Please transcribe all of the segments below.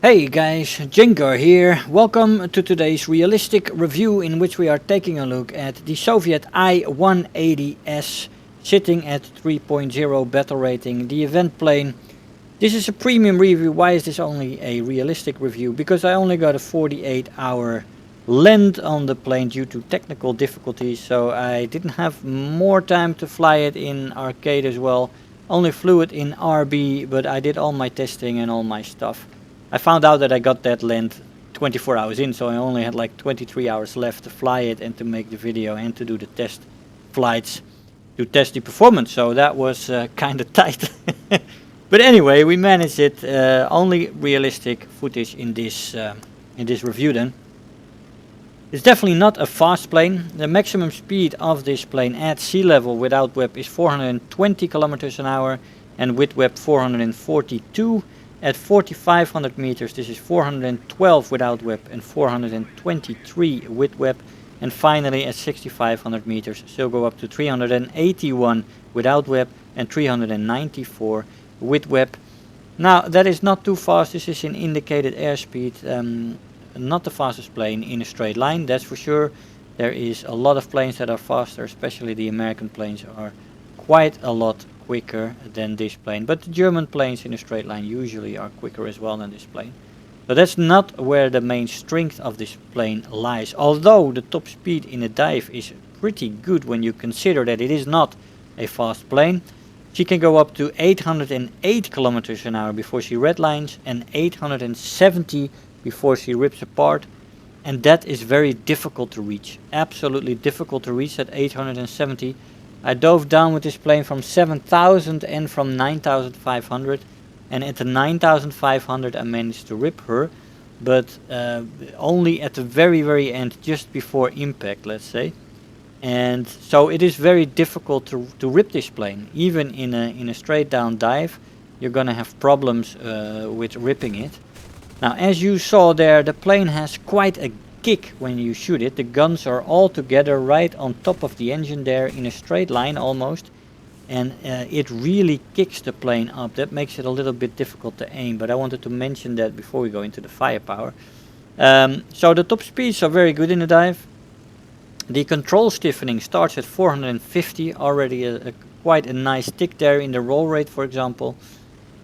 Hey guys, Jengar here. Welcome to today's realistic review in which we are taking a look at the Soviet I-180S sitting at 3.0 battle rating, the event plane. This is a premium review. Why is this only a realistic review? Because I only got a 48-hour land on the plane due to technical difficulties, so I didn't have more time to fly it in arcade as well. Only flew it in RB, but I did all my testing and all my stuff. I found out that I got that land 24 hours in, so I only had like 23 hours left to fly it and to make the video and to do the test flights to test the performance, so that was kind of tight. But anyway, we managed it. Only realistic footage in this review then. It's definitely not a fast plane. The maximum speed of this plane at sea level without WEP is 420 kilometers an hour and with WEP 442. At 4,500 meters, this is 412 without WEP and 423 with WEP. And finally, at 6,500 meters, still go up to 381 without WEP and 394 with WEP. Now, that is not too fast. This is an indicated airspeed. Not the fastest plane in a straight line, that's for sure. There is a lot of planes that are faster, especially the American planes are quite a lot quicker than this plane, but the German planes in a straight line usually are quicker as well than this plane. But that's not where the main strength of this plane lies, although the top speed in a dive is pretty good when you consider that it is not a fast plane. She can go up to 808 kilometers an hour before she redlines and 870 before she rips apart, and that is very difficult to reach, absolutely difficult to reach at 870. I dove down with this plane from 7,000 and from 9,500, and at the 9,500 I managed to rip her, but only at the very end, just before impact, let's say. And so it is very difficult to rip this plane. Even in a straight down dive, you're gonna have problems with ripping it. Now, as you saw there, the plane has quite a kick when you shoot it. The guns are all together right on top of the engine there in a straight line almost, and it really kicks the plane up. That makes it a little bit difficult to aim, but I wanted to mention that before we go into the firepower. So the top speeds are very good in the dive. The control stiffening starts at 450, already quite a nice tick there in the roll rate, for example.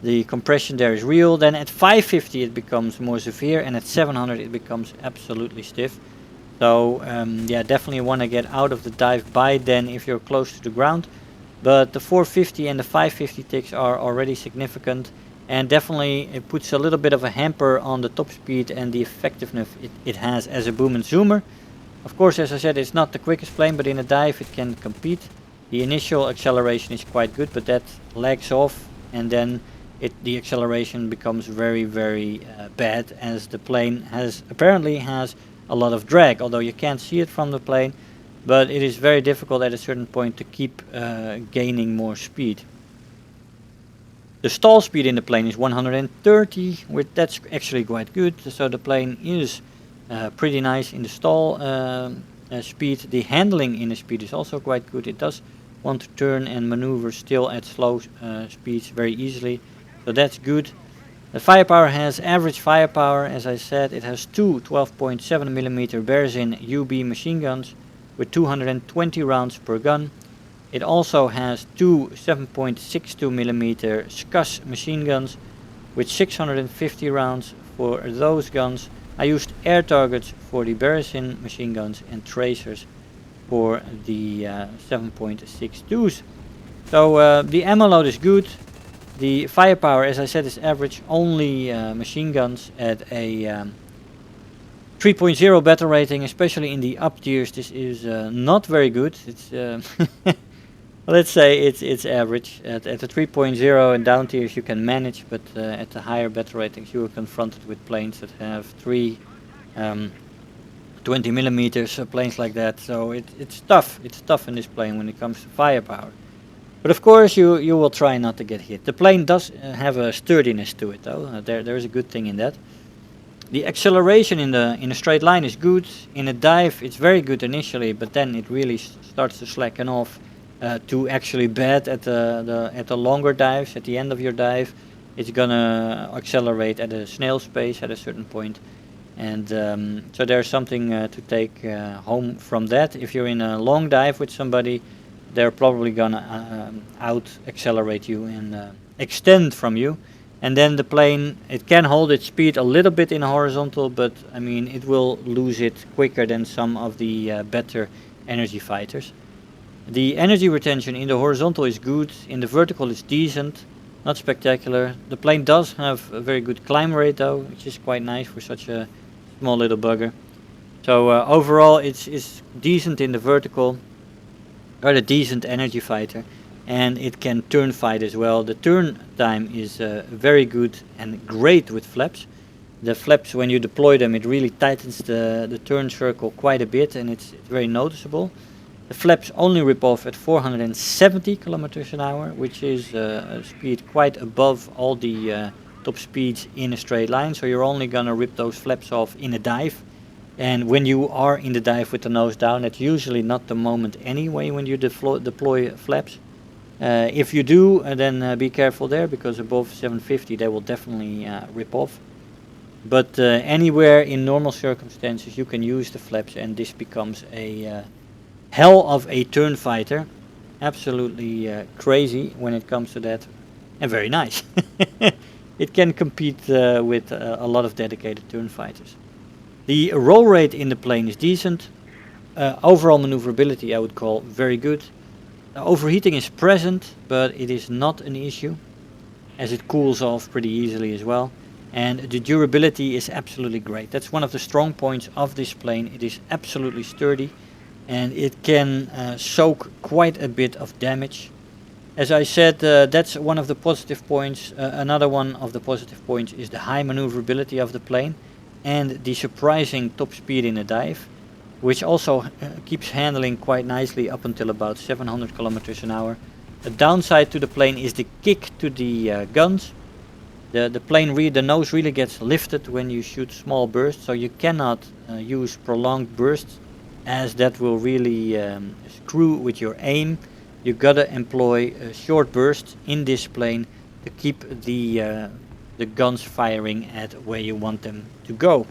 The compression there is real. Then at 550 it becomes more severe, and at 700 it becomes absolutely stiff. So yeah, definitely want to get out of the dive by then if you're close to the ground. But the 450 and the 550 ticks are already significant, and definitely it puts a little bit of a hamper on the top speed and the effectiveness it has as a boom and zoomer. Of course, as I said, it's not the quickest plane, but in a dive it can compete. The initial acceleration is quite good, but that lags off, and then the acceleration becomes very bad, as the plane apparently has a lot of drag, although you can't see it from the plane, but it is very difficult at a certain point to keep gaining more speed. The stall speed in the plane is 130, that's actually quite good, so the plane is pretty nice in the stall speed. The handling in the speed is also quite good. It does want to turn and maneuver still at slow speeds very easily. So that's good. The firepower has average firepower. As I said, it has two 12.7mm Berzin UB machine guns with 220 rounds per gun. It also has two 7.62mm SCUS machine guns with 650 rounds for those guns. I used air targets for the Berzin machine guns and tracers for the 7.62s. So the ammo load is good. The firepower, as I said, is average. Only machine guns at a 3.0 battle rating, especially in the up tiers. This is not very good. It's let's say it's average. At the 3.0 and down tiers you can manage, but at the higher battle ratings you are confronted with planes that have 20mm planes like that. So it's tough. It's tough in this plane when it comes to firepower. But of course you will try not to get hit. The plane does have a sturdiness to it though. There is a good thing in that. The acceleration in a straight line is good. In a dive it's very good initially, but then it really starts to slacken off to actually bad at the longer dives, at the end of your dive. it's gonna accelerate at a snail's pace at a certain point. And so there's something to take home from that. If you're in a long dive with somebody, they're probably gonna out accelerate you and extend from you. And then the plane, it can hold its speed a little bit in horizontal, but I mean it will lose it quicker than some of the better energy fighters. The energy retention in the horizontal is good, in the vertical it's decent, not spectacular. The plane does have a very good climb rate though, which is quite nice for such a small little bugger. So overall it's decent in the vertical, or a decent energy fighter, and it can turn fight as well. The turn time is very good and great with flaps. The flaps, when you deploy them, it really tightens the turn circle quite a bit, and it's very noticeable. The flaps only rip off at 470 kilometers an hour, which is a speed quite above all the top speeds in a straight line. So you're only gonna rip those flaps off in a dive. And when you are in the dive with the nose down, it's usually not the moment anyway when you deploy flaps. If you do, then be careful there, because above 750 they will definitely rip off. But anywhere in normal circumstances you can use the flaps, and this becomes a hell of a turn fighter. Absolutely crazy when it comes to that, and very nice. It can compete with a lot of dedicated turn fighters. The roll rate in the plane is decent. Overall maneuverability I would call very good. Overheating is present, but it is not an issue, as it cools off pretty easily as well. And the durability is absolutely great. That's one of the strong points of this plane. It is absolutely sturdy, and it can soak quite a bit of damage. As I said, that's one of the positive points. Another one of the positive points is the high maneuverability of the plane and the surprising top speed in a dive, which also keeps handling quite nicely up until about 700 kilometers an hour. The downside to the plane is the kick to the guns. The nose really gets lifted when you shoot small bursts, so you cannot use prolonged bursts, as that will really screw with your aim. You gotta employ short bursts in this plane to keep the guns firing at where you want them to go,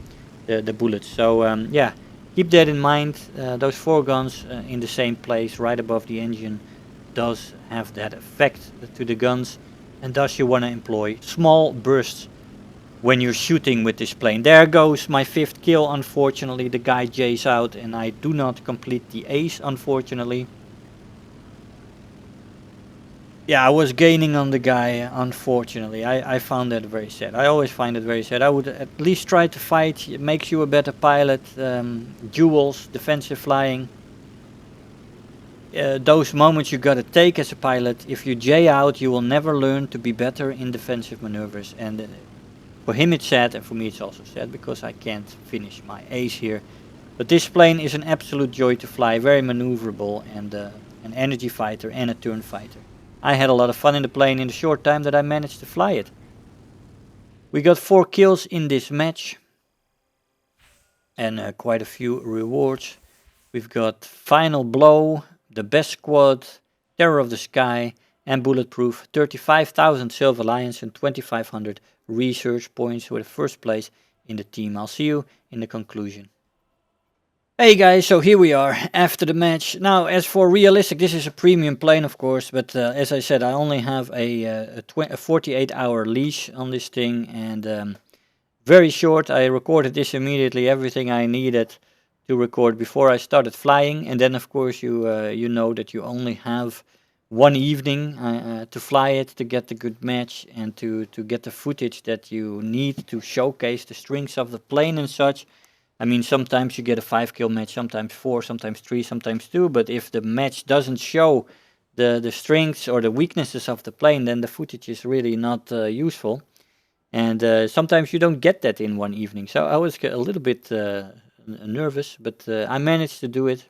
the bullets. So yeah, keep that in mind. Those 4 guns in the same place right above the engine does have that effect to the guns, and thus you want to employ small bursts when you're shooting with this plane. There goes my 5th kill. Unfortunately, the guy jays out and I do not complete the ace, unfortunately. Yeah, I was gaining on the guy, unfortunately. I found that very sad. I always find it very sad. I would at least try to fight. It makes you a better pilot. Duels, defensive flying. Those moments you gotta take as a pilot. If you jay out, you will never learn to be better in defensive maneuvers. And for him it's sad, and for me it's also sad, because I can't finish my ace here. But this plane is an absolute joy to fly. Very maneuverable, and an energy fighter and a turn fighter. I had a lot of fun in the plane in the short time that I managed to fly it. We got 4 kills in this match, and quite a few rewards. We've got Final Blow, the Best Squad, Terror of the Sky, and Bulletproof. 35,000 Silver Lions and 2,500 research points for the first place in the team. I'll see you in the conclusion. Hey guys, so here we are after the match. Now, as for realistic, this is a premium plane, of course, but as I said, I only have a 48-hour leash on this thing, and very short. I recorded this immediately, everything I needed to record before I started flying, and then of course you know that you only have one evening to fly it, to get the good match, and to get the footage that you need to showcase the strengths of the plane and such. I mean, sometimes you get a 5-kill match, sometimes 4, sometimes 3, sometimes 2, but if the match doesn't show the strengths or the weaknesses of the plane, then the footage is really not useful. And sometimes you don't get that in one evening. So I was a little bit nervous, but I managed to do it.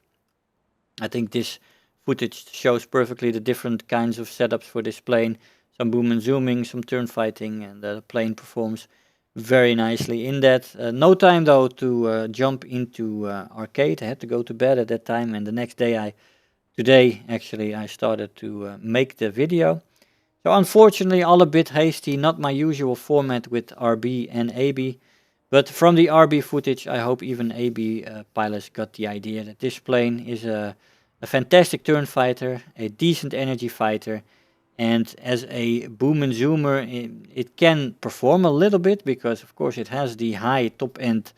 I think this footage shows perfectly the different kinds of setups for this plane. Some boom and zooming, some turn fighting, and the plane performs very nicely in that. No time though to jump into arcade. I had to go to bed at that time, and the next day today actually I started to make the video. So unfortunately all a bit hasty, not my usual format with RB and AB. But from the RB footage, I hope even AB pilots got the idea that this plane is a fantastic turn fighter, a decent energy fighter, and as a boom and zoomer, it can perform a little bit because, of course, it has the high top end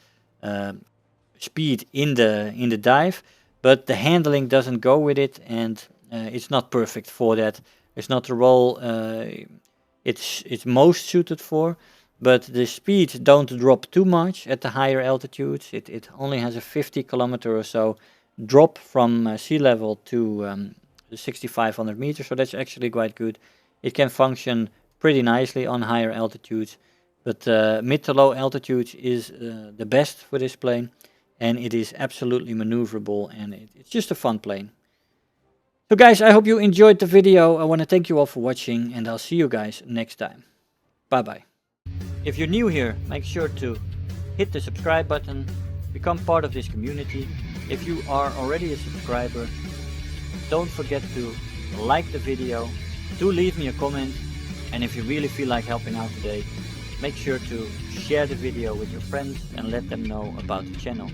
speed in the dive, but the handling doesn't go with it, and it's not perfect for that. It's not the role it's most suited for. But the speeds don't drop too much at the higher altitudes. It only has a 50 kilometer or so drop from sea level to 6,500 meters, so that's actually quite good. It can function pretty nicely on higher altitudes, but mid to low altitudes is the best for this plane, and it is absolutely maneuverable, and it's just a fun plane. So guys, I hope you enjoyed the video. I want to thank you all for watching, and I'll see you guys next time. Bye bye. If you're new here, make sure to hit the subscribe button, become part of this community. If you are already a subscriber, don't forget to like the video, do leave me a comment, and if you really feel like helping out today, make sure to share the video with your friends and let them know about the channel.